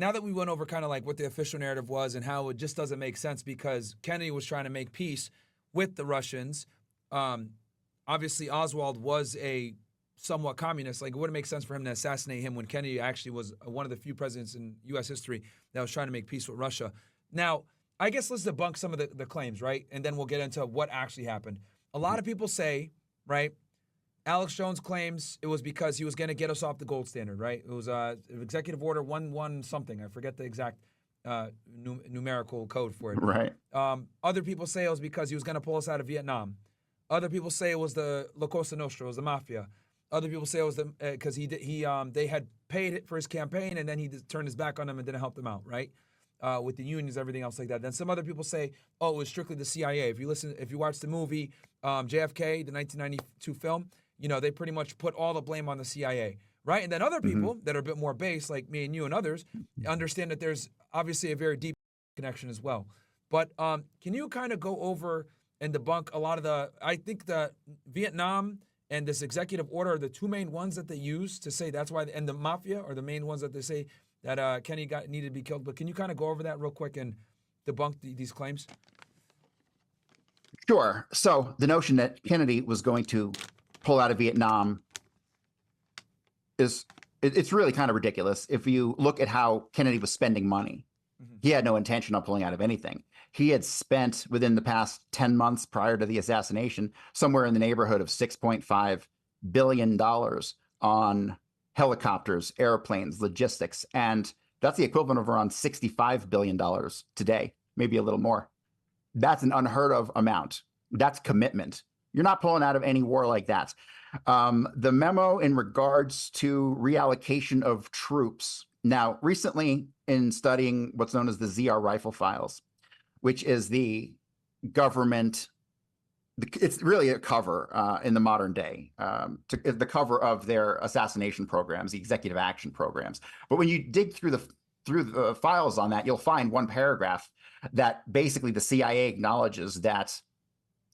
now that we went over kind of like what the official narrative was and how it just doesn't make sense because Kennedy was trying to make peace with the Russians. Obviously, Oswald was a somewhat communist. Like, it wouldn't make sense for him to assassinate him when Kennedy actually was one of the few presidents in U.S. history that was trying to make peace with Russia. Now, I guess let's debunk some of the claims, right? And then we'll get into what actually happened. A lot of people say, right, Alex Jones claims it was because he was going to get us off the gold standard, right? It was Executive Order 11 something. I forget the exact numerical code for it. Right. Other people say it was because he was going to pull us out of Vietnam. Other people say it was the La Cosa Nostra, it was the Mafia. Other people say it was because they had paid it for his campaign and then he turned his back on them and didn't help them out, right? With the unions, everything else like that. Then some other people say, oh, it was strictly the CIA. If you watch the movie JFK, the 1992 film, you know, they pretty much put all the blame on the CIA, right? And then other people that are a bit more base, like me and you and others, understand that there's obviously a very deep connection as well. But can you kind of go over and debunk a lot of I think the Vietnam and this executive order are the two main ones that they use to say that's why, and the Mafia are the main ones that they say that Kenny needed to be killed. But can you kind of go over that real quick and debunk these claims? Sure. So the notion that Kennedy was going to pull out of Vietnam it's really kind of ridiculous. If you look at how Kennedy was spending money, he had no intention of pulling out of anything. He had spent within the past 10 months prior to the assassination, somewhere in the neighborhood of $6.5 billion on helicopters, airplanes, logistics. And that's the equivalent of around $65 billion today, maybe a little more. That's an unheard of amount. That's commitment. You're not pulling out of any war like that. The memo in regards to reallocation of troops. Now, recently in studying what's known as the ZR rifle files, which is the government, it's really a cover in the modern day, the cover of their assassination programs, the executive action programs. But when you dig through the files on that, you'll find one paragraph that basically the CIA acknowledges that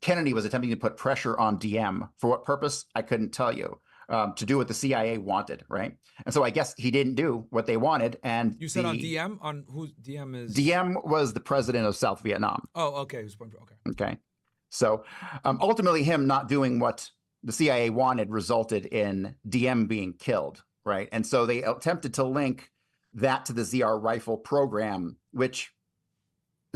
Kennedy was attempting to put pressure on DM. For what purpose? I couldn't tell you. To do what the CIA wanted, right? And so I guess he didn't do what they wanted. And you said on DM? On who DM is? DM was the president of South Vietnam. Oh, okay. Okay. So ultimately him not doing what the CIA wanted resulted in DM being killed, right? And so they attempted to link that to the ZR rifle program, which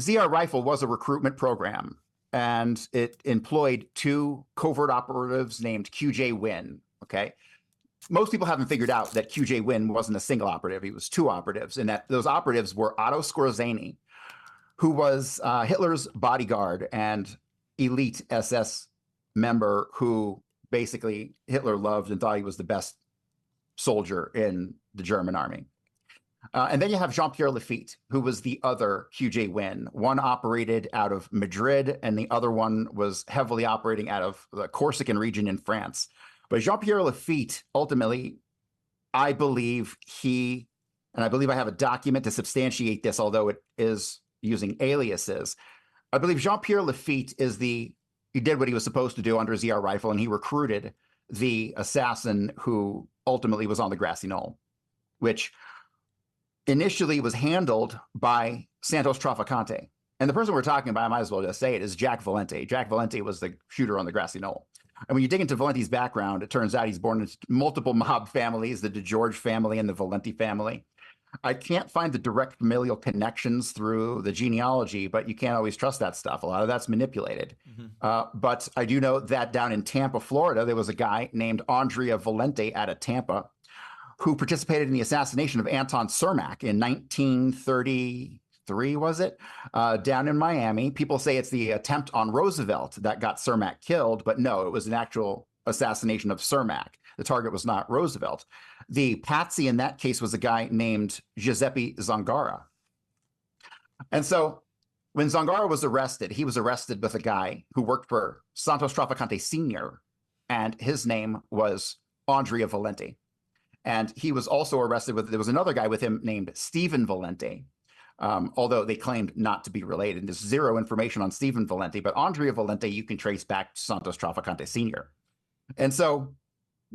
ZR rifle was a recruitment program. And it employed two covert operatives named QJ Win. Okay. Most people haven't figured out that QJ Win wasn't a single operative. He was two operatives, and that those operatives were Otto Skorzeny, who was Hitler's bodyguard and elite SS member who basically Hitler loved and thought he was the best soldier in the German army. And then you have Jean-Pierre Lafitte, who was the other QJ Win. One operated out of Madrid, and the other one was heavily operating out of the Corsican region in France. But Jean-Pierre Lafitte, ultimately, I believe and I believe I have a document to substantiate this, although it is using aliases. I believe Jean-Pierre Lafitte he did what he was supposed to do under ZR rifle, and he recruited the assassin who ultimately was on the grassy knoll, which initially was handled by Santos Trafficante. And the person we're talking about, I might as well just say it, is Jack Valente. Jack Valente was the shooter on the grassy knoll. And when you dig into Valente's background, it turns out he's born into multiple mob families, the DeGeorge family and the Valente family. I can't find the direct familial connections through the genealogy, but you can't always trust that stuff. A lot of that's manipulated. But I do know that down in Tampa, Florida, there was a guy named Andrea Valente out of Tampa who participated in the assassination of Anton Cermak in 1933, was it? Down in Miami. People say it's the attempt on Roosevelt that got Cermak killed, but no, it was an actual assassination of Cermak. The target was not Roosevelt. The patsy in that case was a guy named Giuseppe Zangara. And so when Zangara was arrested, he was arrested with a guy who worked for Santos Trafficante Sr., and his name was Andrea Valente. And he was also arrested there was another guy with him named Stephen Valente, although they claimed not to be related. There's zero information on Stephen Valente, but Andrea Valente you can trace back to Santos Trafficante Sr. And so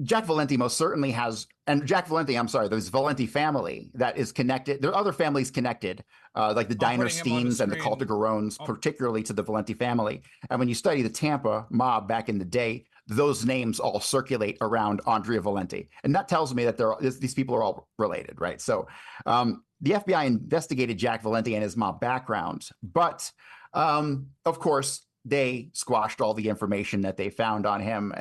Jack Valenti most certainly has, and Jack Valenti, I'm sorry, there's Valenti family that is connected. There are other families connected, like the I'm putting him on the Dinersteins and the screen. Caltagones, particularly to the Valenti family. And when you study the Tampa mob back in the day, those names all circulate around Andrea Valenti. And that tells me that these people are all related, right? So the FBI investigated Jack Valenti and his mob background, but of course, they squashed all the information that they found on him.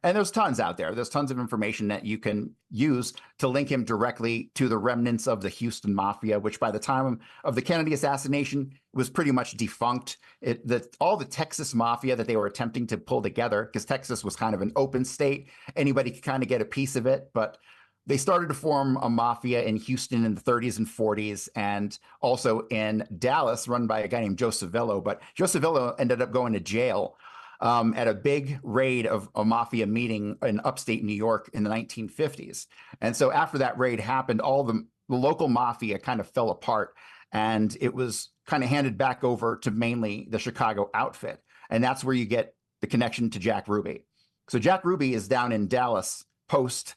And there's tons out there. There's tons of information that you can use to link him directly to the remnants of the Houston Mafia, which by the time of the Kennedy assassination was pretty much defunct. All the Texas Mafia that they were attempting to pull together, because Texas was kind of an open state, anybody could kind of get a piece of it, but they started to form a mafia in Houston in the 30s and 40s, and also in Dallas, run by a guy named Joe Civillo. But Joe Civillo ended up going to jail at a big raid of a mafia meeting in upstate New York in the 1950s. And so after that raid happened, all the local mafia kind of fell apart, and it was kind of handed back over to mainly the Chicago outfit. And that's where you get the connection to Jack Ruby. So Jack Ruby is down in Dallas post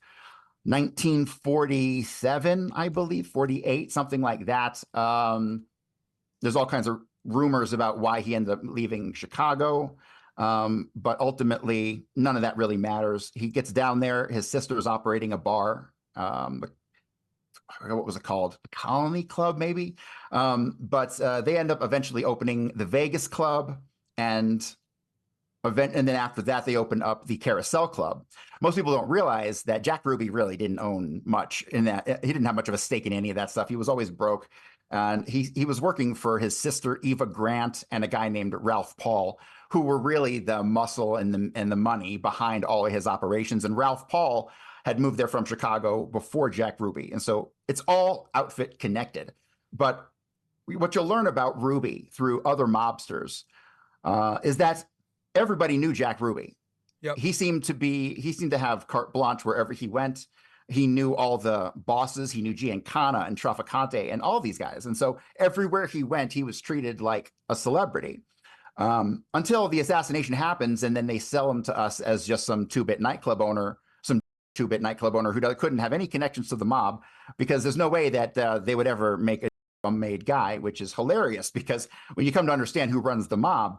1947, I believe, 48, something like that. There's all kinds of rumors about why he ended up leaving Chicago, but ultimately, none of that really matters. He gets down there. His sister is operating a bar. I forget what was it called? The Colony Club, maybe? But they end up eventually opening the Vegas Club, and then after that, they opened up the Carousel Club. Most people don't realize that Jack Ruby really didn't own much in that. He didn't have much of a stake in any of that stuff. He was always broke. And he was working for his sister, Eva Grant, and a guy named Ralph Paul, who were really the muscle and the money behind all of his operations. And Ralph Paul had moved there from Chicago before Jack Ruby. And so it's all outfit connected. But what you'll learn about Ruby through other mobsters is that everybody knew Jack Ruby. Yep. He seemed to have carte blanche wherever he went. He knew all the bosses. He knew Giancana and Traficante and all these guys. And so everywhere he went, he was treated like a celebrity until the assassination happens. And then they sell him to us as just some two-bit nightclub owner who couldn't have any connections to the mob, because there's no way that they would ever make a made guy, which is hilarious, because when you come to understand who runs the mob,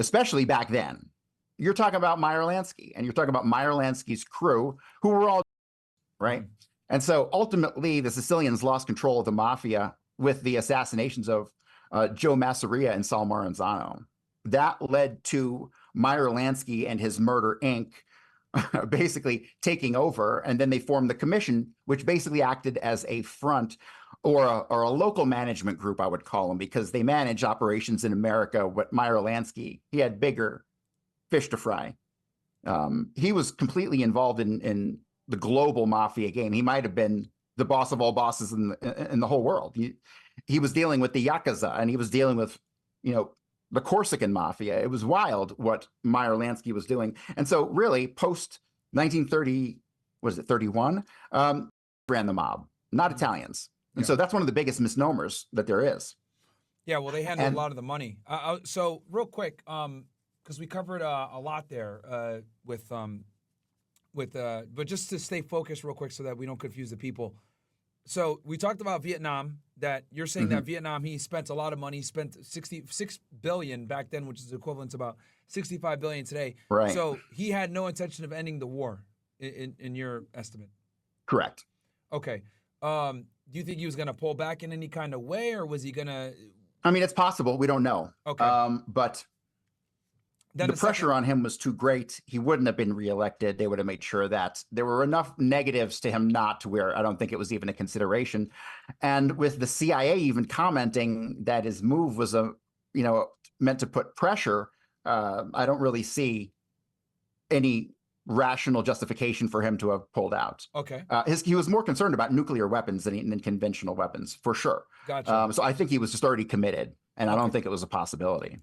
especially back then, you're talking about Meyer Lansky, and you're talking about Meyer Lansky's crew, who were all right. And so ultimately, the Sicilians lost control of the mafia with the assassinations of Joe Masseria and Sal Maranzano. That led to Meyer Lansky and his Murder Inc. basically taking over, and then they formed the commission, which basically acted as a front or a local management group, I would call them, because they manage operations in America. What Meyer Lansky, he had bigger fish to fry. He was completely involved in the global mafia game. He might have been the boss of all bosses in the whole world. He was dealing with the Yakuza, and he was dealing with, the Corsican mafia. It was wild what Meyer Lansky was doing. And so really post 1930, was it 31, ran the mob, not Italians. And so that's one of the biggest misnomers that there is. Yeah, well, they handled a lot of the money. So real quick, because we covered a lot there but just to stay focused real quick so that we don't confuse the people. So we talked about Vietnam, that you're saying that Vietnam, he spent a lot of money. He spent $66 billion back then, which is equivalent to about $65 billion today. Right. So he had no intention of ending the war in your estimate. Correct. Okay. Do you think he was going to pull back in any kind of way, or was he going to? I mean, it's possible. We don't know. Okay. But then the pressure on him was too great. He wouldn't have been reelected. They would have made sure that there were enough negatives to him not to where I don't think it was even a consideration. And with the CIA even commenting that his move was meant to put pressure, I don't really see any rational justification for him to have pulled out. Okay. He was more concerned about nuclear weapons than conventional weapons, for sure. Gotcha. So I think he was just already committed, and I don't think it was a possibility.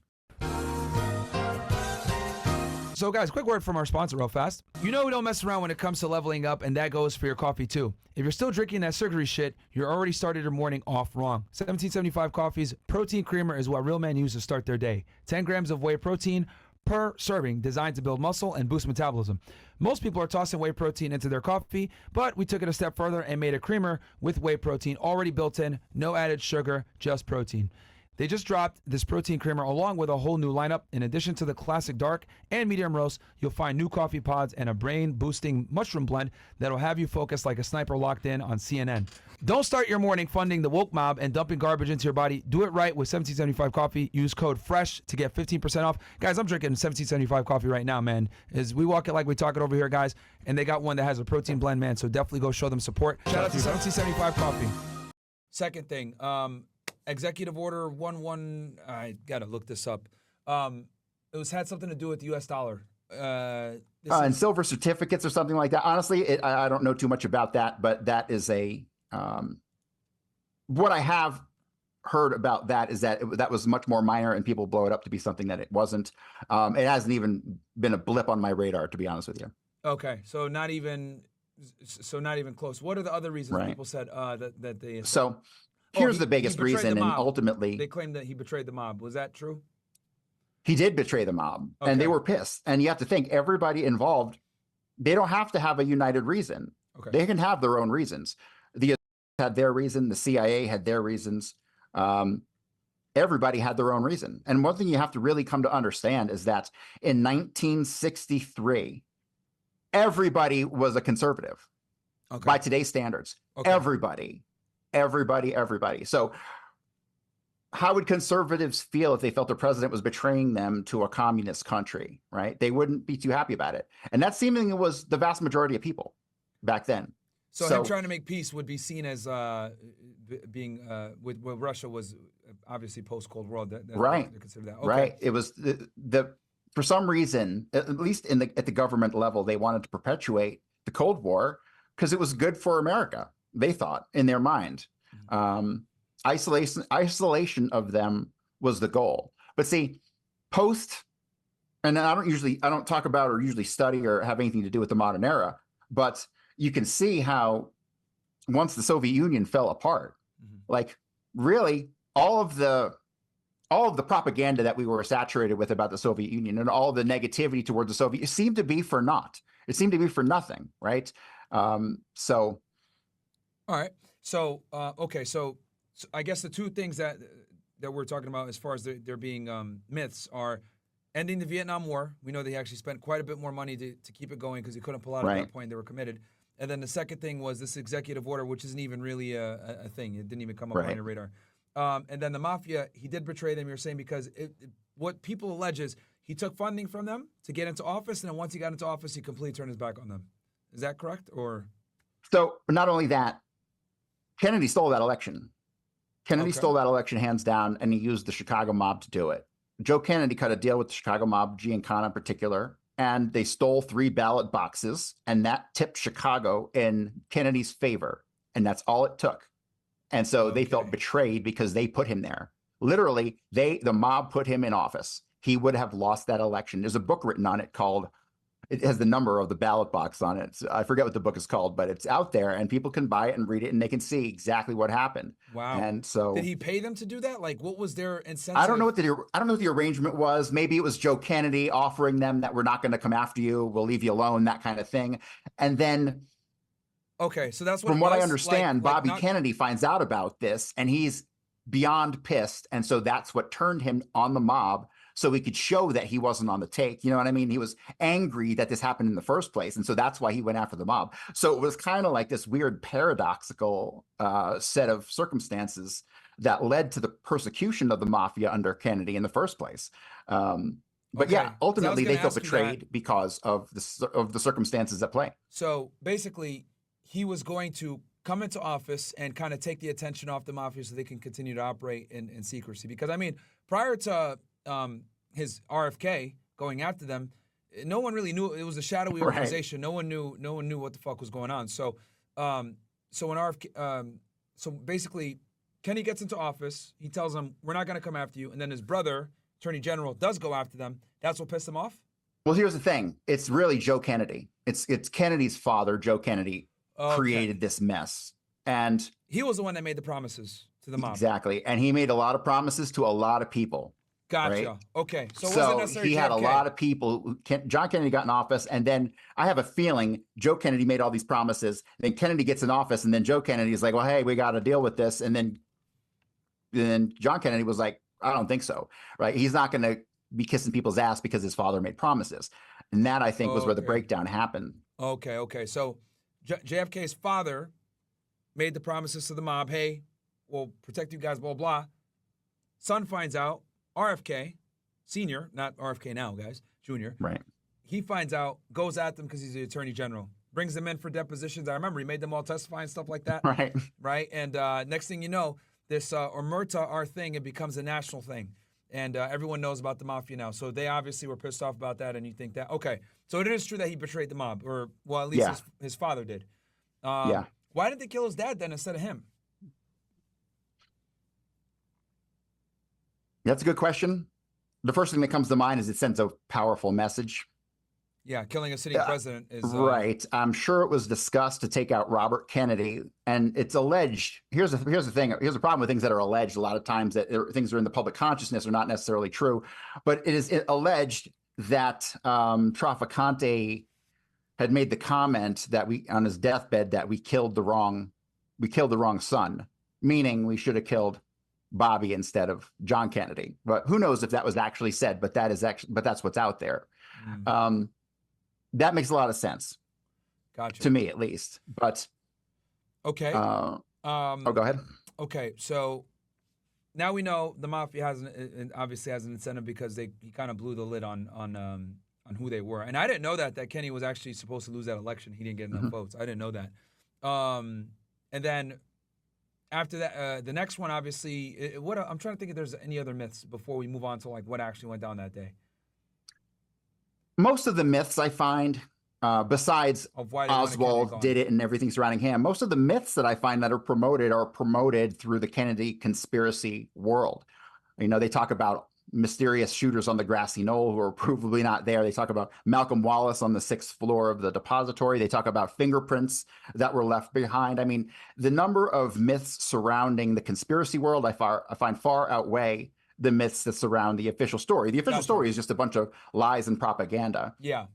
So guys, quick word from our sponsor real fast. We don't mess around when it comes to leveling up, and that goes for your coffee too. If you're still drinking that sugary shit, you're already started your morning off wrong. 1775 Coffee's protein creamer is what real men use to start their day. 10 grams of whey protein per serving, designed to build muscle and boost metabolism. Most people are tossing whey protein into their coffee, but we took it a step further and made a creamer with whey protein already built in, no added sugar, just protein. They just dropped this protein creamer along with a whole new lineup. In addition to the classic dark and medium roast, you'll find new coffee pods and a brain-boosting mushroom blend that'll have you focus like a sniper locked in on CNN. Don't start your morning funding the woke mob and dumping garbage into your body. Do it right with 1775 coffee. Use code FRESH to get 15% off. Guys, I'm drinking 1775 coffee right now, man. As we walk it like we talk it over here, guys. And they got one that has a protein blend, man. So definitely go show them support. Shout out to 1775 coffee. Second thing, Executive Order 11, I gotta look this up. It had something to do with the U.S. dollar. And silver certificates or something like that. Honestly, I don't know too much about that, but that is a what I have heard about that is that that was much more minor, and people blow it up to be something that it wasn't. It hasn't even been a blip on my radar, to be honest with you. Okay, so not even close. What are the other reasons people said that they? So here's the biggest reason, and ultimately they claimed that he betrayed the mob. Was that true? He did betray the mob, and they were pissed. And you have to think, everybody involved, they don't have to have a united reason. Okay. They can have their own reasons. The had their reason, the CIA had their reasons. Everybody had their own reason. And one thing you have to really come to understand is that in 1963, everybody was a conservative by today's standards. Everybody. So how would conservatives feel if they felt the president was betraying them to a communist country, right? They wouldn't be too happy about it. And that seemingly was the vast majority of people back then. So him trying to make peace would be seen as being with Russia was obviously post-Cold War. Right. Consider that. Right. It was the for some reason, at least at the government level, they wanted to perpetuate the Cold War because it was good for America. They thought in their mind. Isolation of them was the goal. But see, and I don't talk about or usually study or have anything to do with the modern era, but you can see how once the Soviet Union fell apart, like really all of the propaganda that we were saturated with about the Soviet Union and all the negativity towards the Soviet seemed to be for naught. It seemed to be for nothing, right? All right. So so I guess the two things that we're talking about as far as there being myths are ending the Vietnam War. We know they actually spent quite a bit more money to keep it going because he couldn't pull out at that point. They were committed. And then the second thing was this executive order, which isn't even really a thing. It didn't even come up on your radar. And then the Mafia, he did betray them, you're saying, because what people allege is he took funding from them to get into office, and then once he got into office, he completely turned his back on them. Is that correct? Or so not only that, Kennedy stole that election. Kennedy stole that election hands down, and he used the Chicago mob to do it. Joe Kennedy cut a deal with the Chicago mob, Giancana in particular, and they stole 3 ballot boxes, and that tipped Chicago in Kennedy's favor, and that's all it took. And so they felt betrayed because they put him there. Literally, the mob put him in office. He would have lost that election. There's a book written on it it has the number of the ballot box on it. So I forget what the book is called, but it's out there and people can buy it and read it and they can see exactly what happened. Wow. And so did he pay them to do that? Like, what was their incentive? I don't know what the arrangement was. Maybe it was Joe Kennedy offering them that we're not going to come after you. We'll leave you alone, that kind of thing. And then so that's what from what I understand, Bobby Kennedy finds out about this and he's beyond pissed. And so that's what turned him on the mob, so he could show that he wasn't on the take. You know what I mean? He was angry that this happened in the first place. And so that's why he went after the mob. So it was kind of like this weird paradoxical set of circumstances that led to the persecution of the Mafia under Kennedy in the first place. But yeah, ultimately they felt betrayed because of the circumstances at play. So basically, he was going to come into office and kind of take the attention off the Mafia so they can continue to operate in secrecy. Because, I mean, prior to his RFK going after them, no one really knew. It was a shadowy organization. No one knew what the fuck was going on. So so basically, Kenny gets into office. He tells them, we're not going to come after you. And then his brother, Attorney General, does go after them. That's what pissed him off? Well, here's the thing. It's really Joe Kennedy. It's Kennedy's father, Joe Kennedy, created this mess. And he was the one that made the promises to the mob. Exactly. And he made a lot of promises to a lot of people. Gotcha. right? Okay. So it wasn't So necessarily he had a JFK. lot of people. John Kennedy got in office, and then I have a feeling Joe Kennedy made all these promises. Then Kennedy gets in office, and then Joe Kennedy is like, "Well, hey, we got to deal with this." And then John Kennedy was like, "I don't think so, right? He's not going to be kissing people's ass because his father made promises." And that, I think, was where the Okay. breakdown happened. Okay. So JFK's father made the promises to the mob. Hey, we'll protect you guys. Blah blah. Son finds out. RFK, senior, not RFK now, guys, junior. Right. He finds out, goes at them because he's the attorney general. Brings them in for depositions. I remember he made them all testify and stuff like that. Right. Right. And next thing you know, this Omerta, our thing, it becomes a national thing. And everyone knows about the mafia now. So they obviously were pissed off about that. And you think that, okay, so it is true that he betrayed the mob, or, well, at least Yeah. his father did. Yeah. Why did they kill his dad then instead of him? That's a good question. The first thing that comes to mind is it sends a powerful message. Yeah, killing a sitting president is right. I'm sure it was discussed to take out Robert Kennedy, and it's alleged. Here's the thing. Here's the problem with things that are alleged. A lot of times that things that are in the public consciousness are not necessarily true, but it is alleged that Traficante had made the comment that on his deathbed that we killed the wrong son, meaning we should have killed Bobby instead of John Kennedy. But who knows if that was actually said? But that's what's out there. That makes a lot of sense. Gotcha. To me, at least. But okay. Go ahead. Okay, so now we know the mafia obviously has an incentive because he kind of blew the lid on who they were, and I didn't know that Kenny was actually supposed to lose that election. He didn't get enough votes. I didn't know that. And then after that, the next one, obviously, I'm trying to think if there's any other myths before we move on to like what actually went down that day. Most of the myths I find, besides Oswald did it and everything surrounding him, most of the myths that I find that are promoted through the Kennedy conspiracy world. You know, they talk about mysterious shooters on the grassy knoll who are provably not there. They talk about Malcolm Wallace on the 6th floor of the depository. They talk about fingerprints that were left behind. I mean, the number of myths surrounding the conspiracy world I find far outweigh the myths that surround the official story. The official story is just a bunch of lies and propaganda. Yeah.